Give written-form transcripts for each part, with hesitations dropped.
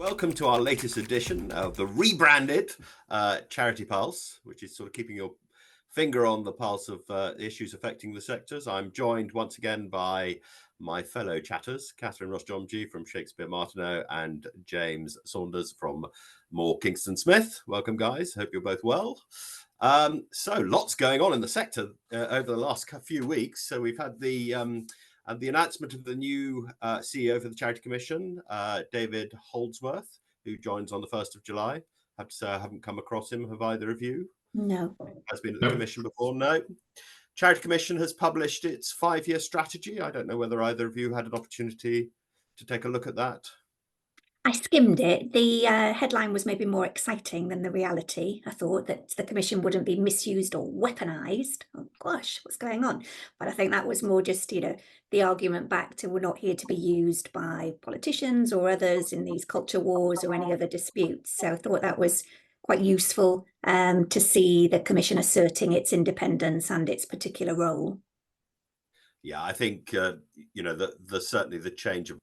welcome to our latest edition of the rebranded CharitEpulse, which is sort of keeping your finger on the pulse of issues affecting the sectors. I'm joined once again by my fellow chatters, Catherine Ross-John-G from Shakespeare Martineau and James Saunders from Moore Kingston Smith. Welcome, guys. Hope you're both well. So lots going on in the sector over the last few weeks. So we've had the announcement of the new CEO for the Charity Commission, David Holdsworth, who joins on the 1st of July. I have to say I haven't come across him. Have either of you? No. Has been at the Commission before? No. Charity Commission has published its 5-year strategy. I don't know whether either of you had an opportunity to take a look at that. I skimmed it. The headline was maybe more exciting than the reality. I thought that the Commission wouldn't be misused or weaponised. Oh gosh, what's going on? But I think that was more just, the argument back to we're not here to be used by politicians or others in these culture wars or any other disputes. So I thought that was quite useful to see the Commission asserting its independence and its particular role. Yeah, I think, certainly the change of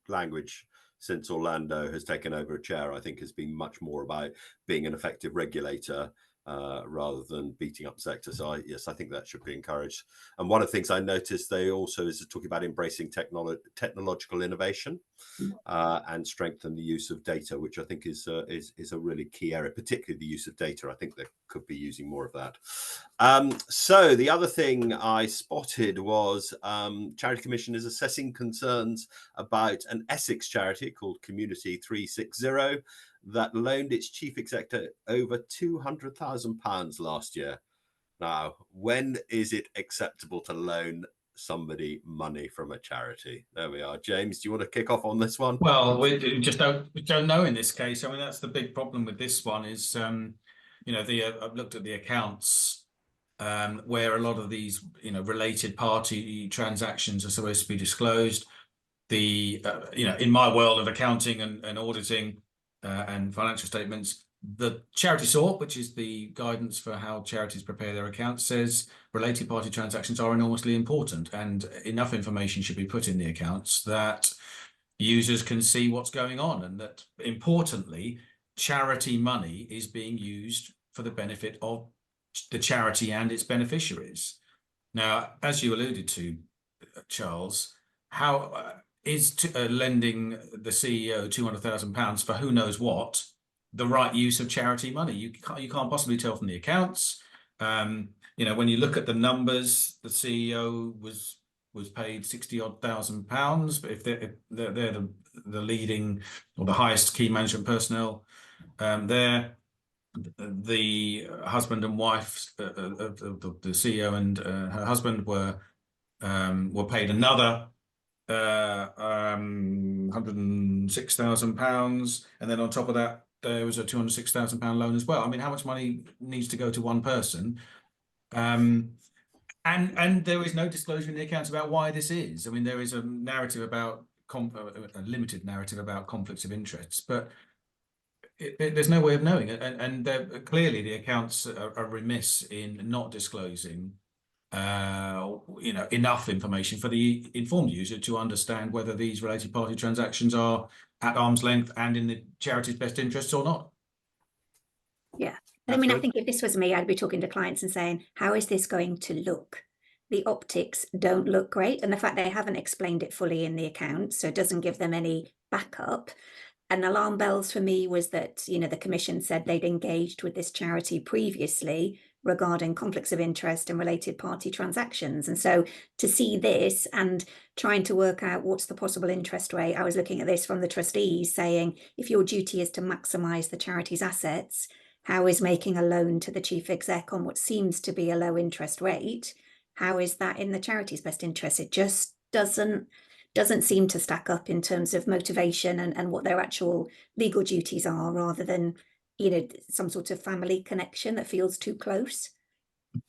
language since Orlando has taken over a chair, I think has been much more about being an effective regulator rather than beating up sector. So I think that should be encouraged. And one of the things I noticed they also is talking about embracing technological innovation and strengthen the use of data, which I think is a really key area, particularly the use of data. I think they could be using more of that. So the other thing I spotted was Charity Commission is assessing concerns about an Essex charity called Community 360 that loaned its chief executive over £200,000 last year. Now, when is it acceptable to loan somebody money from a charity? There we are. James, do you want to kick off on this one? Well, we just don't know in this case. I mean, that's the big problem with this one is, I've looked at the accounts where a lot of these, related party transactions are supposed to be disclosed. In my world of accounting and auditing and financial statements, the charity SORP, which is the guidance for how charities prepare their accounts, says related party transactions are enormously important and enough information should be put in the accounts that users can see what's going on, and that importantly, charity money is being used for the benefit of the charity and its beneficiaries. Now, as you alluded to, Charles, how is lending the CEO £200,000 for who knows what the right use of charity money? You can't possibly tell from the accounts. When you look at the numbers, the CEO was paid £60,000, but if they're the leading or the highest key management personnel there, the husband and wife of the CEO and her husband were paid another £106,000, and then on top of that there was a £206,000 loan as well. I mean, how much money needs to go to one person? And there is no disclosure in the accounts about why this is. I mean, there is a narrative about a limited narrative about conflicts of interests, but there's no way of knowing it. And clearly the accounts are remiss in not disclosing enough information for the informed user to understand whether these related party transactions are at arm's length and in the charity's best interests or not. Yeah. I mean, I think if this was me, I'd be talking to clients and saying, how is this going to look? The optics don't look great. And the fact they haven't explained it fully in the account, so it doesn't give them any backup. And alarm bells for me was that, the Commission said they'd engaged with this charity previously regarding conflicts of interest and related party transactions. And so to see this and trying to work out what's the possible interest rate, I was looking at this from the trustees saying, if your duty is to maximise the charity's assets, how is making a loan to the chief exec on what seems to be a low interest rate, how is that in the charity's best interest? It just doesn't seem to stack up in terms of motivation and what their actual legal duties are, rather than some sort of family connection that feels too close.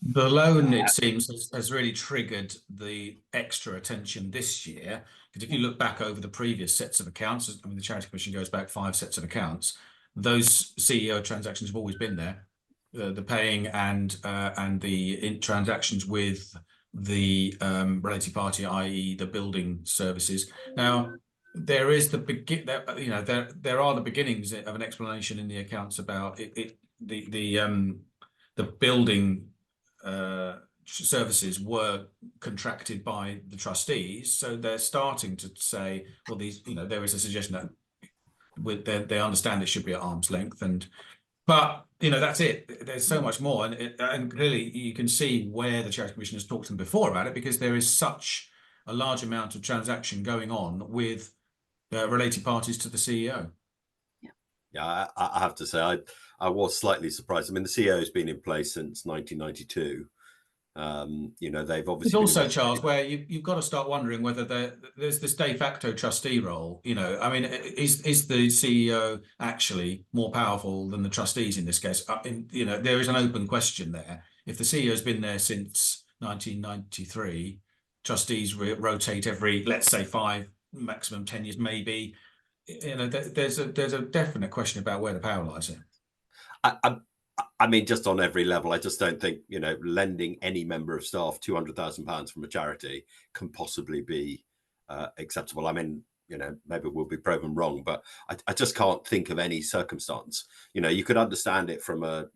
The loan, it seems, has really triggered the extra attention this year, because if you look back over the previous sets of accounts, I mean, the Charity Commission goes back 5 sets of accounts, those CEO transactions have always been there, the paying and the transactions with the related party, i.e. the building services. Now, there is the there are the beginnings of an explanation in the accounts about the building services were contracted by the trustees, so they're starting to say, well, there is a suggestion that they understand it should be at arm's length, but that's it. There's so much more, and clearly you can see where the Charity Commission has talked to them before about it, because there is such a large amount of transaction going on with related parties to the CEO. Yeah, I have to say, I was slightly surprised. I mean, the CEO has been in place since 1992. They've obviously. It's also, Charles, where you've got to start wondering whether there's this de facto trustee role. I mean, is the CEO actually more powerful than the trustees in this case? There is an open question there. If the CEO has been there since 1993, trustees rotate every, let's say, 5, maximum 10 years, maybe. There's a definite question about where the power lies here. I mean, just on every level, I just don't think lending any member of staff £200,000 from a charity can possibly be acceptable. I mean, maybe we'll be proven wrong, but I just can't think of any circumstance. You could understand it from a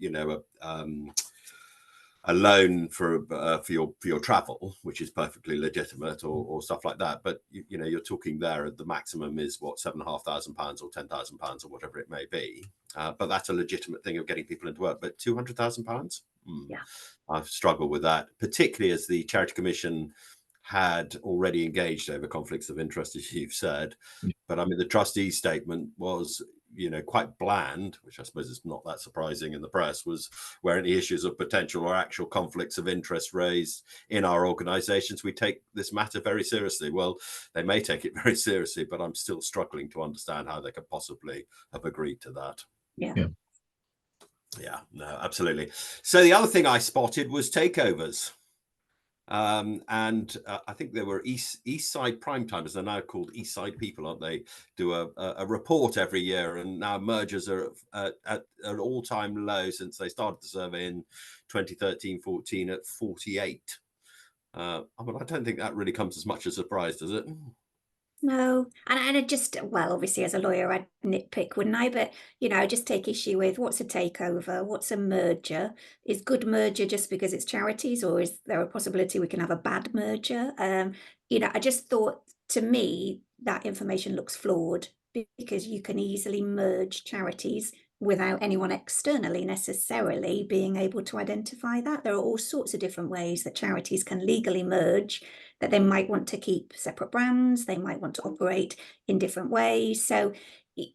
loan for your travel, which is perfectly legitimate, or stuff like that. But you're talking there, the maximum is what, £7,500 or £10,000 or whatever it may be. But that's a legitimate thing of getting people into work. But £200,000, yeah, I've struggled with that, particularly as the Charity Commission had already engaged over conflicts of interest, as you've said. But I mean, the trustee statement was quite bland, which I suppose is not that surprising in the press, was where any issues of potential or actual conflicts of interest raised in our organizations, we take this matter very seriously. Well, they may take it very seriously, but I'm still struggling to understand how they could possibly have agreed to that. Yeah, no, absolutely. So the other thing I spotted was takeovers. And I think there were East Side Primetimers. They're now called East Side People, aren't they? Do a report every year, and now mergers are at an all-time low since they started the survey in 2013-14 at 48. I mean, I don't think that really comes as much as a surprise, does it? No, and I just, well, obviously as a lawyer, I'd nitpick, wouldn't I? But, I just take issue with what's a takeover, what's a merger? Is good merger just because it's charities, or is there a possibility we can have a bad merger? I just thought, to me, that information looks flawed, because you can easily merge charities without anyone externally necessarily being able to identify that. There are all sorts of different ways that charities can legally merge, that they might want to keep separate brands, they might want to operate in different ways. So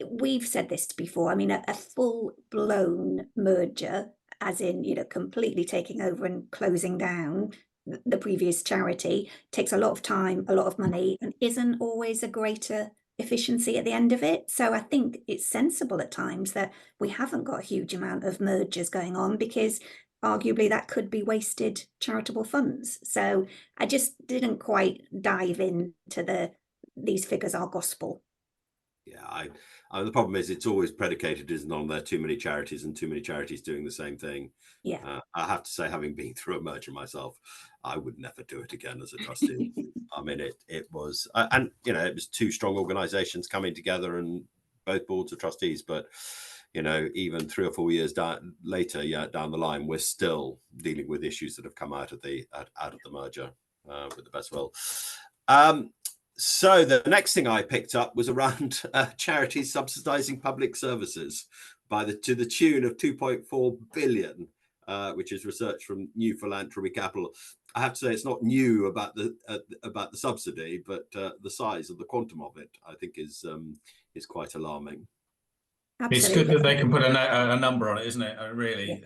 we've said this before. I mean, a full-blown merger, as in, completely taking over and closing down the previous charity, takes a lot of time, a lot of money, and isn't always a greater efficiency at the end of it. So I think it's sensible at times that we haven't got a huge amount of mergers going on, because arguably that could be wasted charitable funds. So I just didn't quite dive into these figures are gospel. Yeah, the problem is it's always predicated, isn't on there too many charities and too many charities doing the same thing. Yeah, I have to say, having been through a merger myself, I would never do it again as a trustee. I mean, it was, and it was two strong organizations coming together and both boards of trustees. But even 3 or 4 years later, down the line, we're still dealing with issues that have come out of the merger with the best will. So the next thing I picked up was around charities subsidizing public services to the tune of 2.4 billion, which is research from New Philanthropy Capital. I have to say, it's not new about the subsidy, but the size of the quantum of it, I think, is quite alarming. absolutely. It's good that they can put a number on it, isn't it? Really,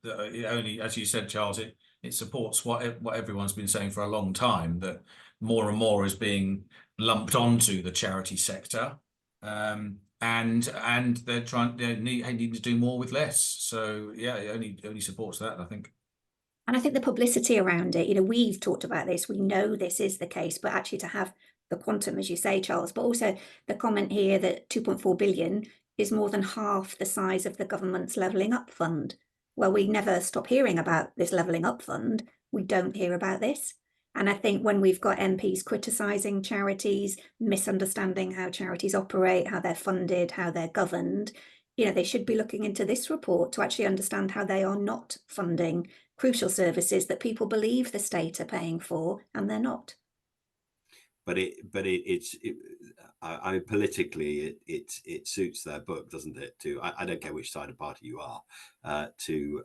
it only, as you said, Charles, it supports what everyone's been saying for a long time, that more and more is being lumped onto the charity sector, and they need to do more with less. So yeah, it only supports that, I think. And I think the publicity around it, we've talked about this, we know this is the case, but actually to have the quantum, as you say, Charles, but also the comment here that 2.4 billion is more than half the size of the government's Levelling Up Fund. Well, we never stop hearing about this Levelling Up Fund. We don't hear about this. And I think when we've got MPs criticising charities, misunderstanding how charities operate, how they're funded, how they're governed, you know, they should be looking into this report to actually understand how they are not funding crucial services that people believe the state are paying for, and they're not. But I mean, politically, it suits their book, doesn't it? I don't care which side of party you are, to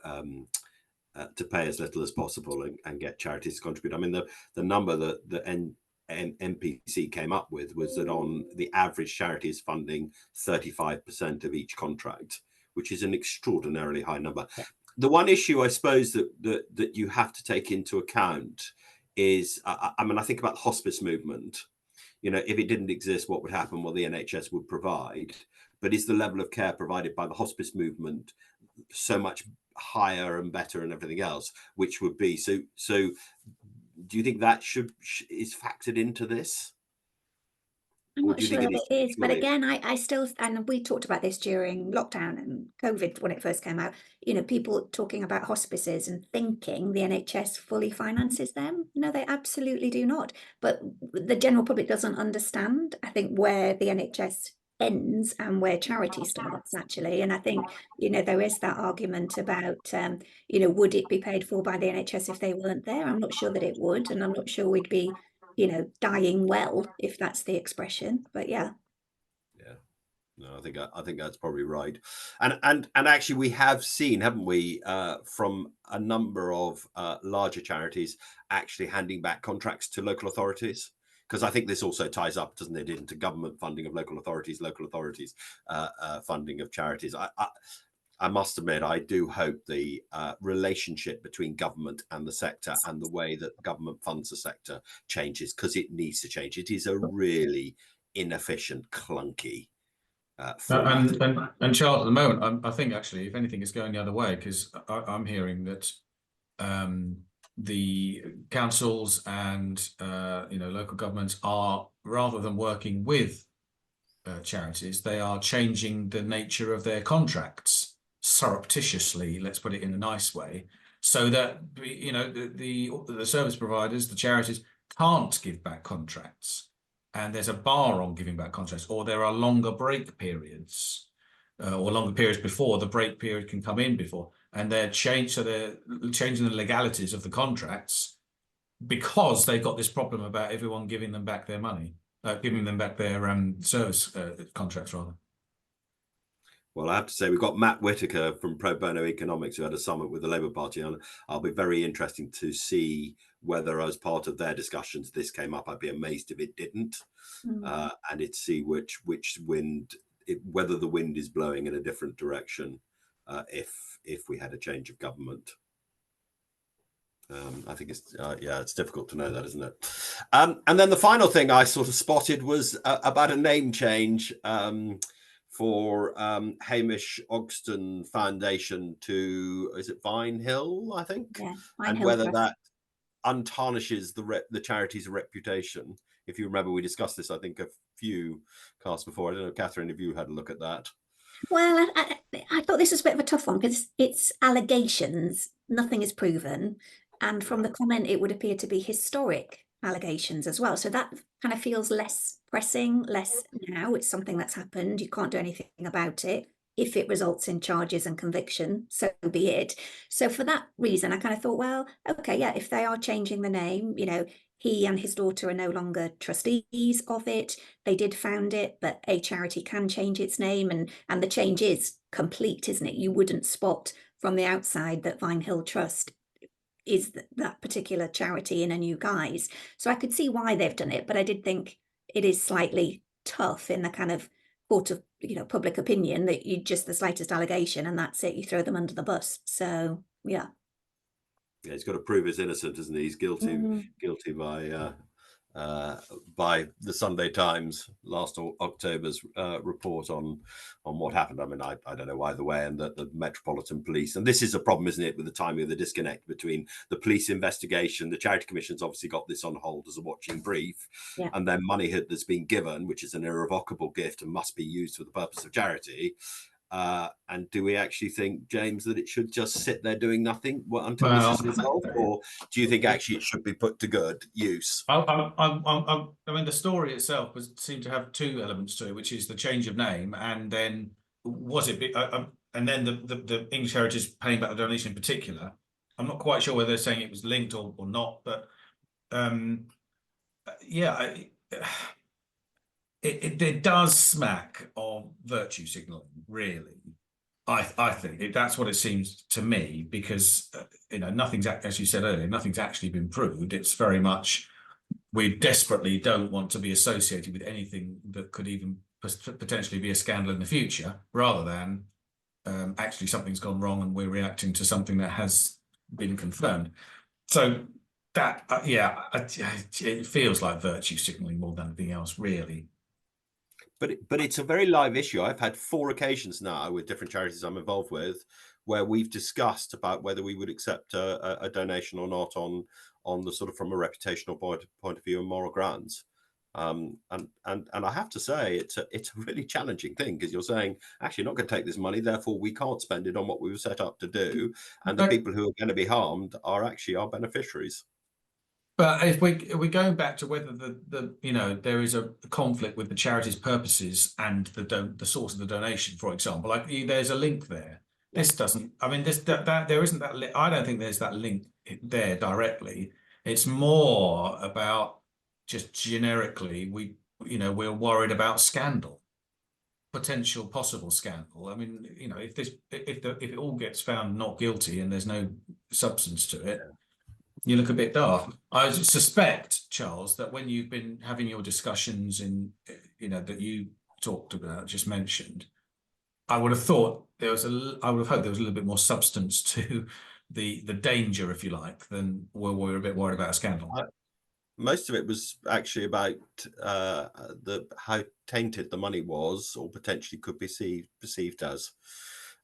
pay as little as possible and get charities to contribute. I mean, the number that the NPC came up with was that on the average, charity is funding 35% of each contract, which is an extraordinarily high number. Yeah. The one issue, I suppose, that you have to take into account is, I mean, I think about the hospice movement. You know, if it didn't exist, what would happen? Well, the NHS would provide, but is the level of care provided by the hospice movement so much higher and better and everything else, which would be so do you think that is factored into this? I'm not sure that it is, but purely... again, I still, and we talked about this during lockdown and COVID when it first came out, you know, people talking about hospices and thinking the NHS fully finances them. No, they absolutely do not. But the general public doesn't understand, I think, where the NHS ends and where charity starts, actually. And I think, you know, there is that argument about, you know, would it be paid for by the NHS if they weren't there? I'm not sure that it would, and I'm not sure we'd be, you know, dying well, if that's the expression. But yeah. No, I think that's probably right. And actually, we have seen, haven't we, from a number of larger charities actually handing back contracts to local authorities. Because I think this also ties up, doesn't it, into government funding of local authorities funding of charities. I must admit, I do hope the relationship between government and the sector and the way that government funds the sector changes, because it needs to change. It is a really inefficient, clunky and Charles, at the moment, I think actually, if anything, it's going the other way, because I'm hearing that the councils and you know, local governments are, rather than working with charities, they are changing the nature of their contracts surreptitiously, let's put it in a nice way, so that, you know, the service providers, the charities, can't give back contracts, and there's a bar on giving back contracts, or there are longer break periods, or longer periods before the break period can come in before, and they're changing the legalities of the contracts because they've got this problem about everyone giving them back their money, giving them back their service contracts, rather. Well, I have to say, we've got Matt Whitaker from Pro Bono Economics, who had a summit with the Labour Party on. I'll be very interested to see whether, as part of their discussions, this came up. I'd be amazed if it didn't. And it's see whether the wind is blowing in a different direction if we had a change of government. I think it's difficult to know that, isn't it? And then the final thing I sort of spotted was about a name change for Hamish Ogston Foundation to, is it Vine Hill, I think? Yeah, and whether that untarnishes the charity's reputation. If you remember, we discussed this, I think, a few casts before. I don't know, Catherine, if you had a look at that. Well, I thought this was a bit of a tough one, because it's allegations, nothing is proven. And from the comment, it would appear to be historic allegations as well. So that kind of feels less pressing, less now. It's something that's happened. You can't do anything about it. If it results in charges and conviction, so be it. So for that reason, I kind of thought, well, okay, yeah, if they are changing the name, you know, he and his daughter are no longer trustees of it. They did found it, but a charity can change its name, and the change is complete, isn't it? You wouldn't spot from the outside that Vine Hill Trust is that particular charity in a new guise. So I could see why they've done it, but I did think it is slightly tough in the kind of court of, you know, public opinion, that you just the slightest allegation and that's it, you throw them under the bus. So yeah, he's got to prove his innocent, isn't he? He's guilty by the Sunday Times last October's report on what happened. I mean, I don't know either way, and that the Metropolitan Police, and this is a problem, isn't it, with the timing of the disconnect between the police investigation. The Charity Commission's obviously got this on hold as a watching brief, and then money that's been given, which is an irrevocable gift and must be used for the purpose of charity. And do we actually think, James, that it should just sit there doing nothing until this is resolved, or do you think actually it should be put to good use? I mean, the story itself seemed to have two elements to it, which is the change of name, and then and then the English Heritage paying back the donation in particular. I'm not quite sure whether they're saying it was linked or not, but yeah, it does smack of virtue signaling, really. I think that's what it seems to me, because nothing's, as you said earlier, nothing's actually been proved. It's very much, we desperately don't want to be associated with anything that could even potentially be a scandal in the future, rather than actually something's gone wrong and we're reacting to something that has been confirmed. So that it feels like virtue signaling more than anything else, really. But it's a very live issue. I've had 4 occasions now with different charities I'm involved with where we've discussed about whether we would accept a donation or not on the sort of from a reputational point of view and moral grounds. And I have to say it's a really challenging thing, because you're saying, actually, not going to take this money, therefore we can't spend it on what we were set up to do, and the people who are going to be harmed are actually our beneficiaries. But if we're going back to whether there is a conflict with the charity's purposes and the source of the donation, for example, like there's a link there. This doesn't. I mean, there isn't that. I don't think there's that link there directly. It's more about just generically we're worried about scandal, potential possible scandal. I mean, if it all gets found not guilty and there's no substance to it, you look a bit daft. I suspect, Charles, that when you've been having your discussions that you talked about, just mentioned, I would have thought I would have hoped there was a little bit more substance to the danger, if you like, than we're a bit worried about a scandal. Most of it was actually about how tainted the money was, or potentially could be perceived as,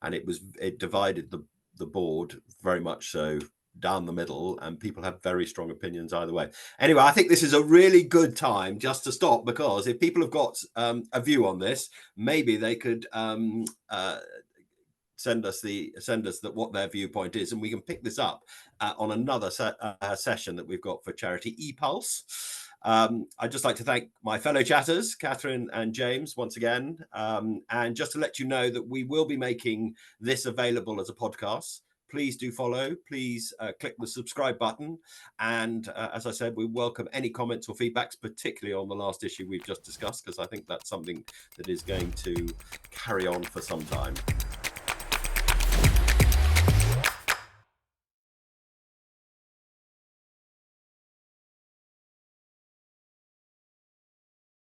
and it divided the board very much so down the middle, and people have very strong opinions either way. Anyway, I think this is a really good time just to stop, because if people have got a view on this, maybe they could send us what their viewpoint is, and we can pick this up on another session that we've got for CharitEpulse. I'd just like to thank my fellow chatters, Catherine and James, once again, and just to let you know that we will be making this available as a podcast. Please do follow. Please click the subscribe button. And as I said, we welcome any comments or feedbacks, particularly on the last issue we've just discussed, because I think that's something that is going to carry on for some time.